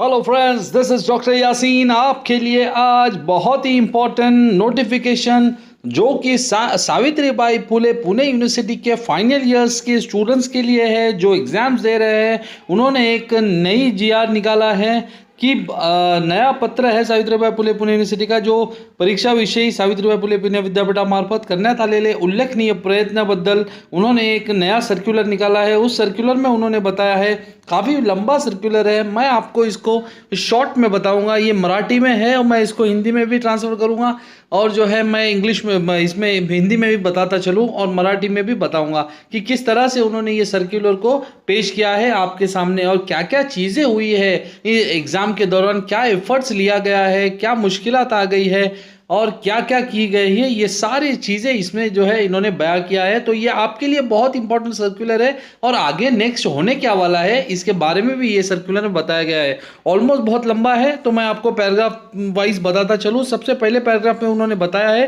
Hello friends, this is doctor Yasin. आपके लिए आज बहुत ही इम्पोर्टेंट नोटिफिकेशन जो कि सावित्रीबाई फुले पुणे यूनिवर्सिटी के फाइनल ईयर्स के स्टूडेंट्स के लिए है, जो एग्ज़ाम्स दे रहे हैं। उन्होंने एक नई जीआर निकाला है कि नया पत्र है सावित्रीबाई फुले पुणे यूनिवर्सिटी का, जो परीक्षाविषयी सावित्रीबाई फुले पुणे विद्यापीठामार्फत करण्यात आलेले उल्लेखनीय प्रयत्नाबद्दल उन्होंने एक नया सर्क्युलर निकाला है। उस सर्क्युलर में उन्होंने बताया है, काफ़ी लंबा सर्क्युलर है, मैं आपको इसको शॉर्ट में बताऊंगा। ये मराठी में है और मैं इसको हिंदी में भी ट्रांसफ़र करूंगा, और जो है मैं इंग्लिश में, मैं इसमें हिंदी में भी बताता चलूं और मराठी में भी बताऊंगा कि किस तरह से उन्होंने ये सर्क्युलर को पेश किया है आपके सामने, और क्या क्या चीज़ें हुई है एग्ज़ाम के दौरान, क्या एफर्ट्स लिया गया है, क्या मुश्किलात आ गई है और क्या क्या की गई है। ये सारी चीज़ें इसमें जो है इन्होंने बयां किया है। तो ये आपके लिए बहुत इंपॉर्टेंट सर्कुलर है, और आगे नेक्स्ट होने क्या वाला है इसके बारे में भी ये सर्कुलर में बताया गया है। ऑलमोस्ट बहुत लंबा है, तो मैं आपको पैराग्राफ वाइज बताता चलूँ। सबसे पहले पैराग्राफ में उन्होंने बताया है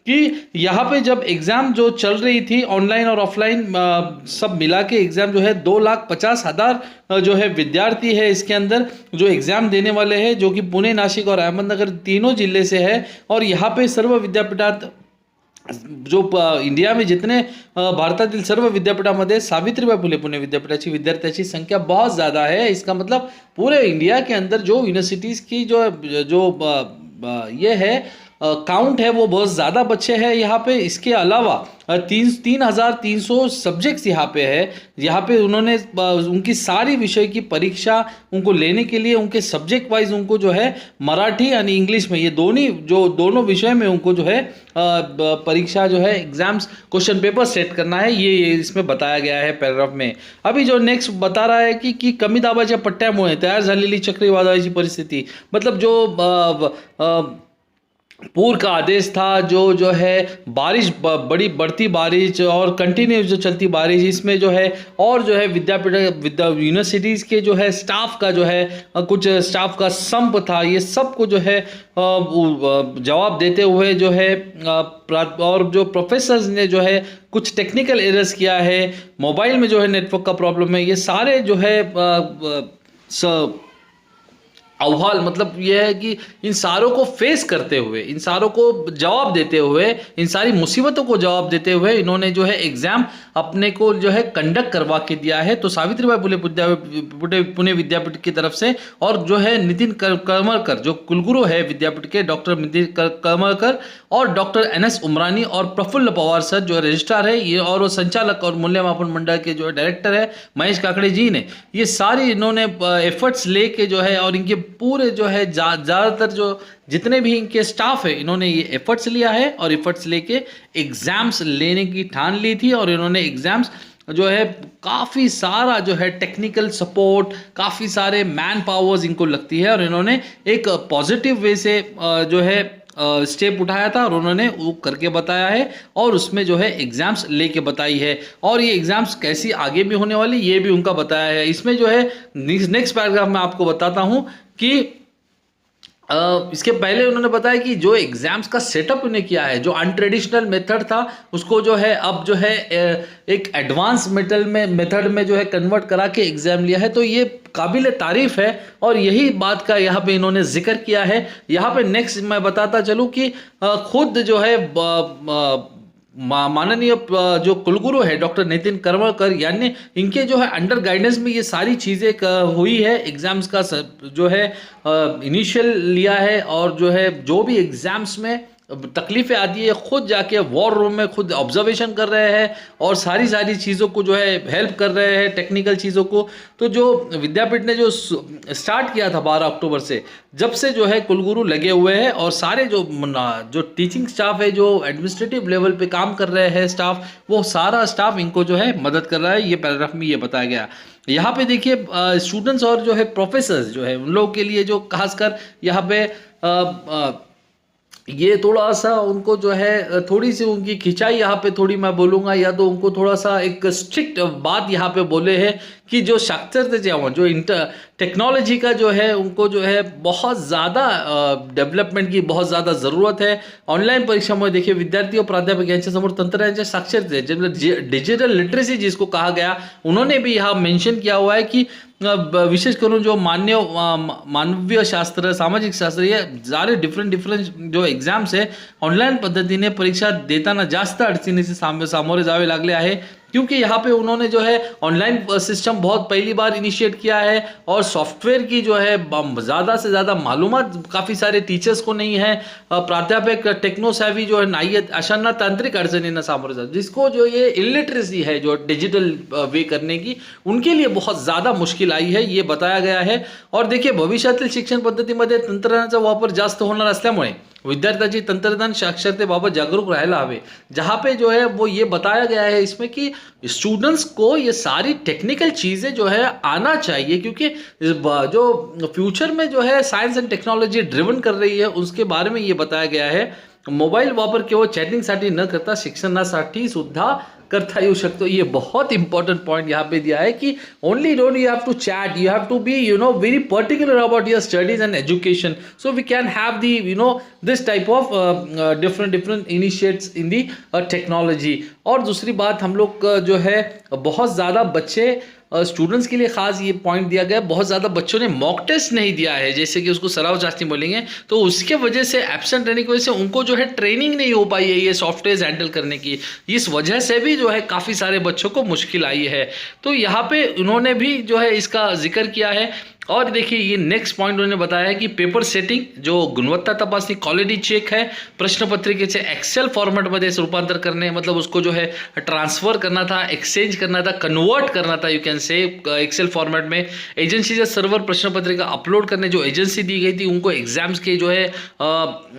कि यहाँ पे जब एग्ज़ाम जो चल रही थी, ऑनलाइन और ऑफलाइन सब मिला के एग्ज़ाम जो है 2,50,000 जो है विद्यार्थी है इसके अंदर जो एग्ज़ाम देने वाले हैं, जो कि पुणे, नासिक और अहमदनगर तीनों जिले से है। और यहाँ पे सर्व विद्यापीठात जो इंडिया में जितने भारतातील सर्व विद्यापीठामध्ये सावित्रीबाई फुले पुणे विद्यापीठाची विद्यार्थ्यांची संख्या बहुत ज़्यादा है। इसका मतलब पूरे इंडिया के अंदर जो यूनिवर्सिटीज़ की जो ये है काउंट है वो बहुत ज़्यादा बच्चे हैं यहाँ पे। इसके अलावा 3,300 सब्जेक्ट्स यहाँ पे है। यहाँ पे उन्होंने उनकी सारी विषय की परीक्षा उनको लेने के लिए उनके सब्जेक्ट वाइज उनको जो है मराठी यानी इंग्लिश में, ये दोनों विषय में उनको जो है परीक्षा जो है एग्जाम्स क्वेश्चन पेपर सेट करना है। ये इसमें बताया गया है पैराग्राफ में। अभी जो नेक्स्ट बता रहा है कि कमी दाबाच्या पट्ट्यामुळे तयार झालेली चक्रीवादळाची परिस्थिती, मतलब जो पूर का आदेश था, जो है बारिश, बड़ी बढ़ती बारिश और कंटिन्यूस जो चलती बारिश, इसमें जो है और जो है यूनिवर्सिटीज़ के जो है स्टाफ का जो है कुछ स्टाफ का संप था। ये सबको जो है जवाब देते हुए जो है और जो प्रोफेसर्स ने जो है कुछ टेक्निकल एरर्स किया है, मोबाइल में जो है नेटवर्क का प्रॉब्लम है, ये सारे जो है अहवाल, मतलब यह है कि इन सारों को फेस करते हुए, इन सारों को जवाब देते हुए, इन सारी मुसीबतों को जवाब देते हुए इन्होंने जो है एग्ज़ाम अपने को जो है कंडक्ट करवा के दिया है। तो सावित्रीबाई फुले पुणे विद्यापीठ की तरफ से, और जो है नितिन करमरकर जो कुलगुरु है विद्यापीठ के, डॉक्टर नितिन करमरकर और डॉक्टर NS उमरानी और प्रफुल्ल पवार सर जो रजिस्ट्रार है ये, और संचालक और मूल्यमापन मंडल के जो डायरेक्टर है महेश काकड़े जी ने, ये सारी इन्होंने एफर्ट्स लेके जो है, और इनके पूरे जो है ज़्यादातर जो जितने भी इनके स्टाफ है, इन्होंने ये एफर्ट्स लिया है और एफर्ट्स लेके एग्ज़ाम्स लेने की ठान ली थी। और इन्होंने एग्ज़ाम्स जो है काफ़ी सारा जो है टेक्निकल सपोर्ट, काफ़ी सारे मैन पावर्स इनको लगती है, और इन्होंने एक पॉजिटिव वे से जो है स्टेप उठाया था और उन्होंने वो करके बताया है, और उसमें जो है एग्ज़ाम्स लेके बताई है। और ये एग्ज़ाम्स कैसी आगे भी होने वाली ये भी उनका बताया है। इसमें जो है नेक्स्ट पैराग्राफ में आपको बताता हूँ कि इसके पहले उन्होंने बताया कि जो एग्ज़ाम्स का सेटअप उन्हें किया है, जो अनट्रेडिशनल मेथड था उसको जो है अब जो है एक एडवांस मेथड में जो है कन्वर्ट करा के एग्ज़ाम लिया है। तो ये काबिल तारीफ़ है, और यही बात का यहाँ पे इन्होंने जिक्र किया है। यहाँ पे नेक्स्ट मैं बताता चलूँ कि खुद जो है माननीय जो कुलगुरु है डॉक्टर नितिन करमरकर, यानी इनके जो है अंडर गाइडेंस में ये सारी चीज़ें हुई है। एग्ज़ाम्स का जो है इनिशियल लिया है, और जो है जो भी एग्ज़ाम्स में तकलीफ़ें आती है खुद जाके वॉर रूम में खुद ऑब्जर्वेशन कर रहे हैं, और सारी चीज़ों को जो है हेल्प कर रहे हैं, टेक्निकल चीज़ों को। तो जो विद्यापीठ ने जो स्टार्ट किया था 12 अक्टूबर से, जब से जो है कुलगुरु लगे हुए हैं, और सारे जो टीचिंग स्टाफ है, जो एडमिनिस्ट्रेटिव लेवल पे काम कर रहे हैं स्टाफ, वो सारा स्टाफ इनको जो है मदद कर रहा है। ये पैराग्राफ में ये बताया गया। यहाँ पे देखिए स्टूडेंट्स और जो है प्रोफेसर्स जो है उन लोगों के लिए जो खासकर यहाँ पे ये थोड़ा सा उनको जो है थोड़ी सी उनकी खिंचाई यहाँ पे थोड़ी मैं बोलूँगा, या तो उनको थोड़ा सा एक स्ट्रिक्ट बात यहाँ पे बोले हैं की जो साक्षरता जो टेक्नॉलॉजी का जो है उनको जो है बहुत ज़्यादा डेव्हलपमेंट की बहुत ज़्यादा ज़रूरत है. ऑनलाईन परीक्षामुळे देखिए विद्यार्थी और प्राध्यापक यांच्यासमोर तंत्रज्ञानाच्या साक्षरते डिजिटल लिटरेसी जिसको कहा गया, उन्होंने भी यहाँ मेंशन किया हुआ है कि विशेष करून जो मानवीय शास्त्र, सामाजिक शास्त्र, ये सारे डिफरंट जो एग्जाम्स है ऑनलाईन पद्धतीने परीक्षा देताना जास्त अडचणीचे सामोरे जावे लागले आहे, क्योंकि यहाँ पे उन्होंने जो है ऑनलाइन सिस्टम बहुत पहली बार इनिशिएट किया है और सॉफ्टवेयर की जो है ज़्यादा से ज़्यादा मालूमात काफ़ी सारे टीचर्स को नहीं है, प्राध्यापक टेक्नो सैवी जो है नाही आहेत, अशांना तांत्रिक अडचणींना सामोरे जातात. जिसको जो ये इलिटरेसी है जो डिजिटल वे करने की, उनके लिए बहुत ज़्यादा मुश्किल आई है, ये बताया गया है. और देखिए भविष्यातील शिक्षण पद्धतीमध्ये तंत्रज्ञानाचा वापर जास्त होणार असल्यामुळे विद्यार्थ्यांची तंत्रज्ञान साक्षरतेबाबत जागरूक रहना हवे. जहाँ पे जो है वो ये बताया गया है इसमें कि स्टूडेंट्स को ये सारी टेक्निकल चीज़ें जो है आना चाहिए, क्योंकि जो फ्यूचर में जो है साइंस एंड टेक्नॉलॉजी ड्रिवन कर रही है उसके बारे में ये बताया गया है. मोबाईल वापर केवळ चॅटिंगसाठी न करता शिक्षणासाठी सुद्धा करता येऊ शकतो. ये बहुत इंपॉर्टेंट पॉइंट यहाँ पे दिया है कि only don't you have to chat, you have to be very particular about your studies and education, so we can have the this type of different initiates in the technology. और दूसरी बात, हम लोग जो है बहुत ज़्यादा बच्चे स्टूडेंट्स के लिए खास ये पॉइंट दिया गया, बहुत ज़्यादा बच्चों ने मॉक टेस्ट नहीं दिया है, जैसे कि उसको सराव चास्ती बोलेंगे, तो उसके वजह से एब्सेंट रहने की वजह से उनको जो है ट्रेनिंग नहीं हो पाई है ये सॉफ्टवेयर हैंडल करने की. इस वजह से भी जो है काफ़ी सारे बच्चों को मुश्किल आई है. तो यहाँ पे उन्होंने भी जो है इसका जिक्र किया है. और देखिए ये नेक्स्ट पॉइंट उन्होंने बताया है कि पेपर सेटिंग, जो गुणवत्ता तपासणी, क्वालिटी चेक है, प्रश्न पत्रिकेचे एक्सेल फॉर्मेटमध्ये रूपांतर करने, मतलब उसको जो है ट्रांसफर करना था, एक्सचेंज करना था, कन्वर्ट करना था, you can say Excel format में. एजेंसी से सर्वर प्रश्न पत्रिका अपलोड करने जो एजेंसी दी गई थी उनको एग्जाम्स के जो है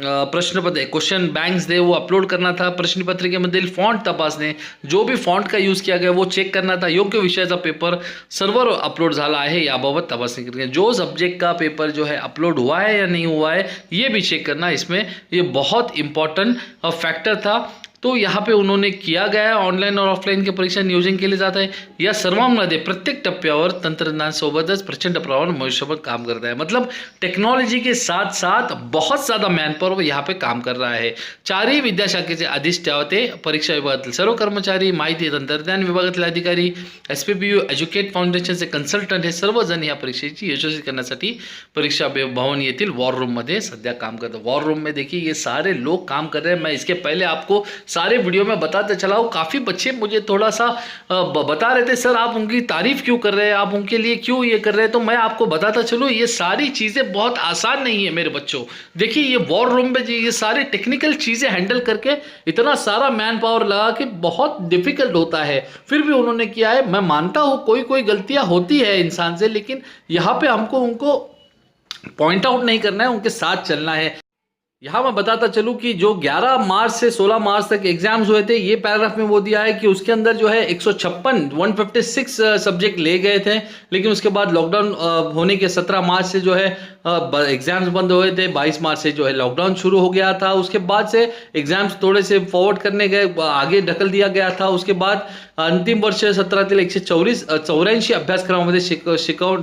क्वेश्चन बैंक्स दे वो अपलोड करना था. प्रश्न पत्रिकेमधील फॉन्ट तपासणे, जो भी फॉन्ट का यूज किया गया वो चेक करना था. योग्य विषयाचा पेपर सर्वर अपलोड झाला आहे याबाबत तपासणी, जो सब्जेक्ट का पेपर जो है अपलोड हुआ है या नहीं हुआ है ये भी चेक करना, इसमें ये बहुत इंपॉर्टेंट फैक्टर था. तो यहाँ पे उन्होंने किया गया है ऑनलाईन और ऑफलाईन के परीक्षा नियोजन केले जात आहे. या सर्वांमध्ये प्रत्येक टप्प्यावर तंत्रज्ञान सोबतच प्रचंड प्रमाणावर मनुष्यबळ काम करत आहे. मतलब टेक्नॉलॉजी के साथ साथ बहुत ज़्यादा मैन पावर यहाँ पे काम कर रहा है. चारही विद्याशाखेचे अधिष्ठाते, परीक्षा विभागातील सर्व कर्मचारी, माहिती तंत्रज्ञान विभागातील अधिकारी, SPPU एज्युकेट फाउंडेशनचे कन्सल्टंट, हे सर्वजण या परीक्षेची यशस्वी करण्यासाठी परीक्षा भवन येथील वॉर रूममध्ये सध्या काम करतात. वॉर रूम में देखिए ये सारे लोग काम कर रहे हैं. मैं इसके पहले आपको सारे वीडियो में बताते चला हूँ. काफ़ी बच्चे मुझे थोड़ा सा बता रहे थे, सर आप उनकी तारीफ़ क्यों कर रहे हैं, आप उनके लिए क्यों ये कर रहे हैं. तो मैं आपको बताता चलूँ, ये सारी चीज़ें बहुत आसान नहीं है मेरे बच्चों. देखिए ये वॉर रूम में ये सारी टेक्निकल चीज़ें हैंडल करके इतना सारा मैन पावर लगा कि बहुत डिफिकल्ट होता है, फिर भी उन्होंने किया है. मैं मानता हूँ कोई गलतियाँ होती है इंसान से, लेकिन यहाँ पे हमको उनको पॉइंट आउट नहीं करना है, उनके साथ चलना है. यहाँ मैं बताता चलूँ कि जो 11 मार्च से 16 मार्च तक एग्जाम्स हुए थे, ये पैराग्राफ में वो दिया है कि उसके अंदर जो है 156 सब्जेक्ट ले गए थे, लेकिन उसके बाद लॉकडाउन होने के 17 मार्च से जो है एग्जाम्स बंद हुए थे. 22 मार्च से जो है लॉकडाउन शुरू हो गया था. उसके बाद से एग्जाम्स थोड़े से फॉरवर्ड करने गए, आगे ढकल दिया गया था. उसके बाद अंतिम वर्ष सत्रातील 184 अभ्यासक्रमामध्ये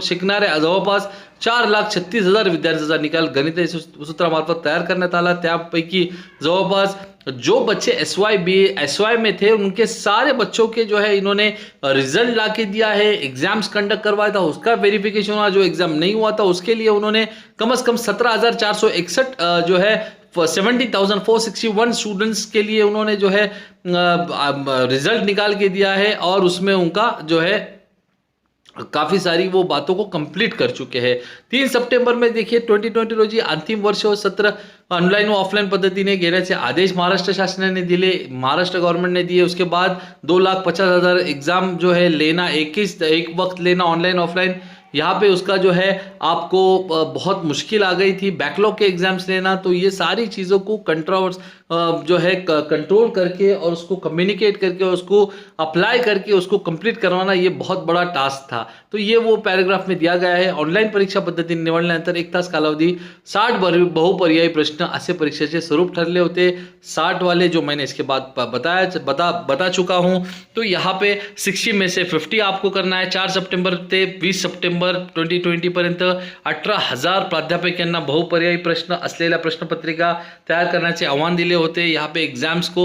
शिकणाऱ्या जवळपास 4,36,000 विद्यार्थ्यांचा निकाल गणित सूत्रामार्फत तैयार करण्यात आला. त्यापैकी जवळपास जो बच्चे SY में थे उनके सारे बच्चों के जो है इन्होंने रिजल्ट ला के दिया है. एग्जाम्स कंडक्ट करवाया था, उसका वेरिफिकेशन हुआ. जो एग्जाम नहीं हुआ था उसके लिए उन्होंने कम से कम 17,461 जो है 70,461 स्टूडेंट्स के लिए उन्होंने जो है रिजल्ट निकाल के दिया है. और उसमें उनका जो है काफ़ी सारी वो बातों को कंप्लीट कर चुके हैं. 3 सप्टेंबर में देखिए 2020 रोजी अंतिम वर्ष व सत्र ऑनलाईन व ऑफलाईन पद्धतीने घेण्याचे आदेश महाराष्ट्र शासनाने दिले, महाराष्ट्र गवर्नमेंट ने दिए. उसके बाद 2,50,000 एग्जाम जो है लेना, एक वक्त लेना ऑनलाइन ऑफलाइन, यहाँ पे उसका जो है आपको बहुत मुश्किल आ गई थी. बैकलॉग के एग्जाम्स लेना, तो ये सारी चीज़ों को जो है कंट्रोल करके और उसको कम्युनिकेट करके और उसको अप्लाई करके उसको कंप्लीट करवाना ये बहुत बड़ा टास्क था। तो ये वो पैराग्राफ में दिया गया है। ऑनलाईन परीक्षा पद्धतीने निवडल्यानंतर 1 तास कालावधी 60 बहुपर्यायी प्रश्न असे परीक्षेचे स्वरूप ठरले होते। 60 वाले जो मैंने इसके बाद बता चुका हूं। तो यहाँ पे 60 में से 50 आपको करना है। 4 सप्टेंबर ते 20 सप्टेंबर 2020 पर्यंत 18,000 प्राध्यापक यांना बहुपर्यायी प्रश्न असलेल्या प्रश्नपत्रिका तैयार करण्याचे आव्हान दिले होते। यहाँ पे एग्जाम्स को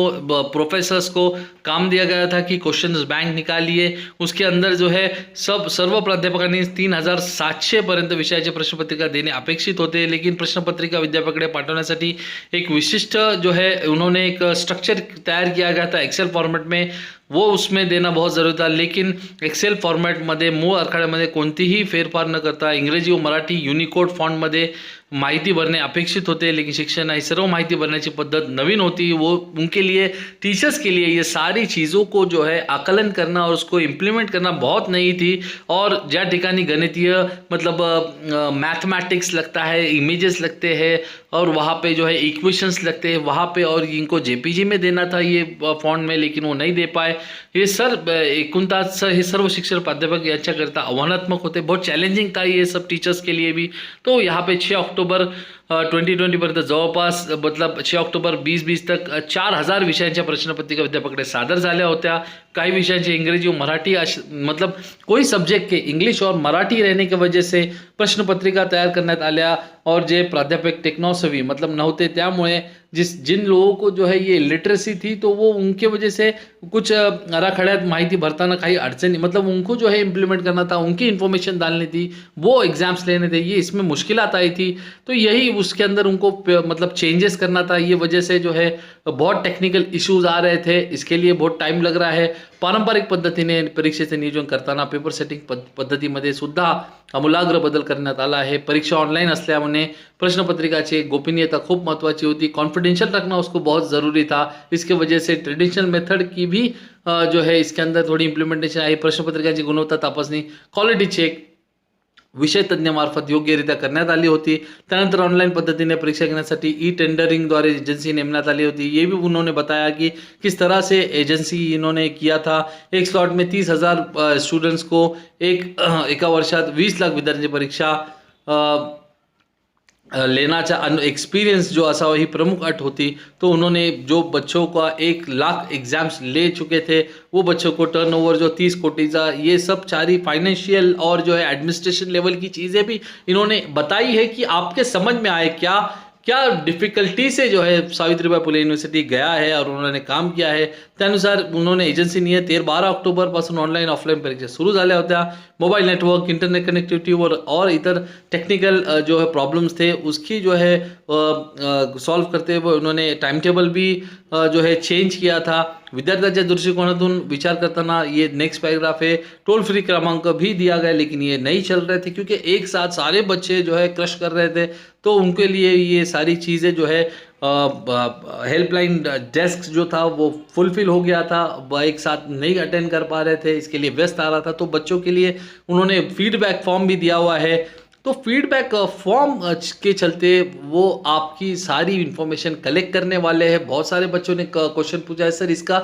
प्रोफेसर्स को काम दिया गया था कि क्वेश्चंस बैंक निकालिए। उसके अंदर जो है सर्व प्राध्यापकांनी 3,700 पर्यंत विषयाचे प्रश्नपत्रिका देणे अपेक्षित होते, लेकिन प्रश्नपत्रिका विद्यापीठाकडे पाठवण्यासाठी एक विशिष्ट जो है उन्होंने एक स्ट्रक्चर तैयार किया गया था एक्सेल फॉर्मेट में, वो उसमें देना बहुत ज़रूरी था। लेकिन एक्सेल फॉर्मॅटमध्ये मूळ आराखड्यामध्ये कोणतीही फेरफार न करता इंग्रजी व मराठी युनिकोड फॉन्टमध्ये माहिती भरने अपेक्षित होते, लेकिन शिक्षण ही सर्व माहिती भरण्याची पद्धत नवीन होती। वो उनके लिए, टीचर्स के लिए ये सारी चीज़ों को जो है आकलन करना और उसको इम्प्लीमेंट करना बहुत नई थी। और ज्या ठिकाणी गणितीय मतलब मैथमेटिक्स लगता है, इमेजेस लगते हैं और वहाँ पे जो है इक्वेशंस लगते हैं वहाँ पे, और इनको जेपीजी में देना था ये फॉन्ट में, लेकिन वो नहीं दे पाए। ये एकूण तास हे सर्व शिक्षक प्राध्यापक यांच्याकरिता आव्हानात्मक होते, बहुत चॅलेंजिंग था ये सब टीचर्स के लिए भी। तो यहाँ पे 6 ऑक्टोबर 2020 पर्यंत जवळपास मतलब 6 ऑक्टोबर 2020 तक 4,000 विषयांच्या प्रश्नपत्रिका विद्यापीठाकडे सादर झाल्या होत्या। काही विषयांचे इंग्रजी और मराठी मतलब कोई सब्जेक्ट के इंग्लिश और मराठी रहने की वजह से प्रश्नपत्रिका तैयार करण्यात आल्या, और जे प्राध्यापक टेक्नॉसॉफी मतलब नव्हते त्यामुळे जिन लोगों को जो है ये लिटरेसी थी तो वो उनके वजह से कुछ आराखड्यात माहिती भरताना काही अड़चनी मतलब उनको जो है इम्प्लीमेंट करना था, उनकी इन्फॉर्मेशन डालनी थी, वो एग्जाम्स लेने थे, ये इसमें मुश्किलात आई थी। तो यही उसके अंदर उनको मतलब चेंजेस करना था, ये वजह से जो है बहुत टेक्निकल इश्यूज आ रहे थे, इसके लिए बहुत टाइम लग रहा है। पारंपरिक पद्धतीने परीक्षेचे नियोजन करताना पेपर सेटिंग पद्धतीमध्ये सुद्धा आमूलाग्र बदल करण्यात आला आहे। परीक्षा ऑनलाइन असल्यामुळे प्रश्नपत्रिकाची गोपनीयता खूप महत्त्वाची होती, कॉन्फिडेंशियल रखना उसको बहुत ज़रूरी था। इसके वजह से ट्रेडिशनल मेथड की भी जो है इसके अंदर थोड़ी इम्प्लिमेंटेशन आई। प्रश्नपत्रिकांची गुणवत्ता तपासणी, क्वालिटी चेक विषय तज्ञामार्फत योग्यरित्या करण्यात आली होती। त्यानंतर ऑनलाइन पद्धतीने परीक्षा घेण्यासाठी टेंडरिंग द्वारे एजेंसी नेमण्यात आली होती। ये भी उन्होंने बताया कि किस तरह से एजेंसी इन्होंने किया था। एक स्लॉट में 30,000 स्टूडेंट्स को एका वर्षात 20 लाख विद्यार्थ्यांची परीक्षा लेनाचा एक्सपीरियंस जो असावा ही प्रमुख अट होती। तो उन्होंने जो बच्चों का 1 लाख एग्जाम्स ले चुके थे वो बच्चों को टर्नओवर जो 30 कोटी का, ये सब सारी फाइनेंशियल और जो है एडमिनिस्ट्रेशन लेवल की चीज़ें भी इन्होंने बताई है कि आपके समझ में आए क्या डिफिकल्टी से जो है सावित्रीबाई फुले यूनिवर्सिटी गया है और उन्होंने काम किया है। त्यानुसार उन्होंने एजन्सीनी 12 ऑक्टोबरपासून ऑनलाईन ऑफलाईन परीक्षा सुरू झाल्या होत्या। मोबाइल नेटवर्क, इंटरनेट कनेक्टिविटी और इतर टेक्निकल जो है प्रॉब्लम्स थे उसकी जो है सॉल्व करते हुए उन्होंने टाइम टेबल भी जो है चेंज किया था। विद्यार्थ्यांच्या दृष्टिकोनातून विचार करताना ये नेक्स्ट पैराग्राफ है। टोल फ्री क्रमांक भी दिया गया, लेकिन ये नहीं चल रहे थे क्योंकि एक साथ सारे बच्चे जो है क्रश कर रहे थे। तो उनके लिए ये सारी चीज़ें जो है हेल्पलाइन डेस्क जो था वो फुलफिल हो गया था, एक साथ नहीं अटेंड कर पा रहे थे, इसके लिए व्यस्त आ रहा था। तो बच्चों के लिए उन्होंने फीडबैक फॉर्म भी दिया हुआ है। तो फीडबैक फॉर्म के चलते वो आपकी सारी इन्फॉर्मेशन कलेक्ट करने वाले हैं। बहुत सारे बच्चों ने क्वेश्चन पूछा है, सर इसका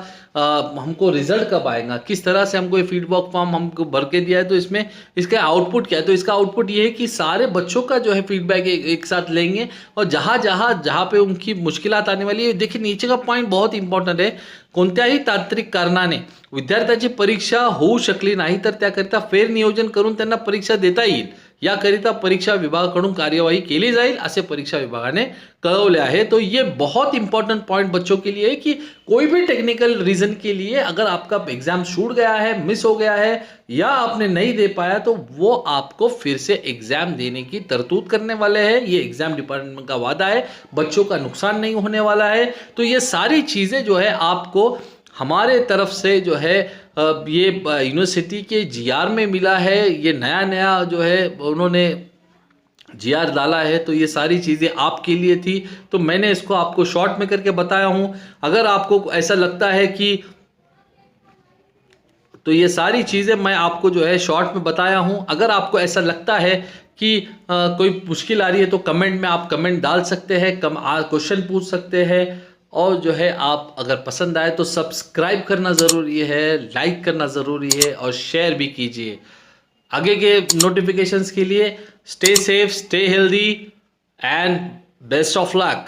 हमको रिजल्ट कब आएगा, किस तरह से हमको ये फीडबैक फॉर्म हमको भर के दिया है तो इसमें इसका आउटपुट क्या है। तो इसका आउटपुट ये है कि सारे बच्चों का जो है फीडबैक एक साथ लेंगे और जहाँ पे उनकी मुश्किलात आने वाली है। देखिए नीचे का पॉइंट बहुत इंपॉर्टंट है। कोणत्याही तांत्रिक कारणाने विद्यार्थ्याची परीक्षा होऊ शकली नाही तर त्याकरिता फेर नियोजन करून त्यांना परीक्षा देता येईल याकरिता परीक्षा विभागाकडून कार्यवाही केली जाईल असे परीक्षा विभागाने कळवले आहे। तो ये बहुत इंपॉर्टेंट पॉइंट बच्चों के लिए है कि कोई भी टेक्निकल रीजन के लिए अगर आपका एग्जाम छूट गया है, मिस हो गया है या आपने नहीं दे पाया तो वो आपको फिर से एग्जाम देने की तरतूद करने वाले हैं। ये एग्जाम डिपार्टमेंट का वादा है, बच्चों का नुकसान नहीं होने वाला है। तो ये सारी चीज़ें जो है आपको हमारे तरफ से जो है ये यूनिवर्सिटी के जीआर में मिला है। ये नया जो है उन्होंने जीआर डाला है, तो ये सारी चीज़ें आपके लिए थी। तो मैंने इसको आपको शॉर्ट में करके बताया हूँ। अगर आपको ऐसा लगता है कि तो ये सारी चीज़ें मैं आपको जो है शॉर्ट में बताया हूँ। अगर आपको ऐसा लगता है कि कोई मुश्किल आ रही है तो कमेंट में आप कमेंट डाल सकते हैं, क्वेश्चन पूछ सकते हैं और जो है आप अगर पसंद आए तो सब्सक्राइब करना ज़रूरी है, लाइक करना ज़रूरी है और शेयर भी कीजिए। आगे के नोटिफिकेशंस के लिए stay safe, stay healthy and best of luck.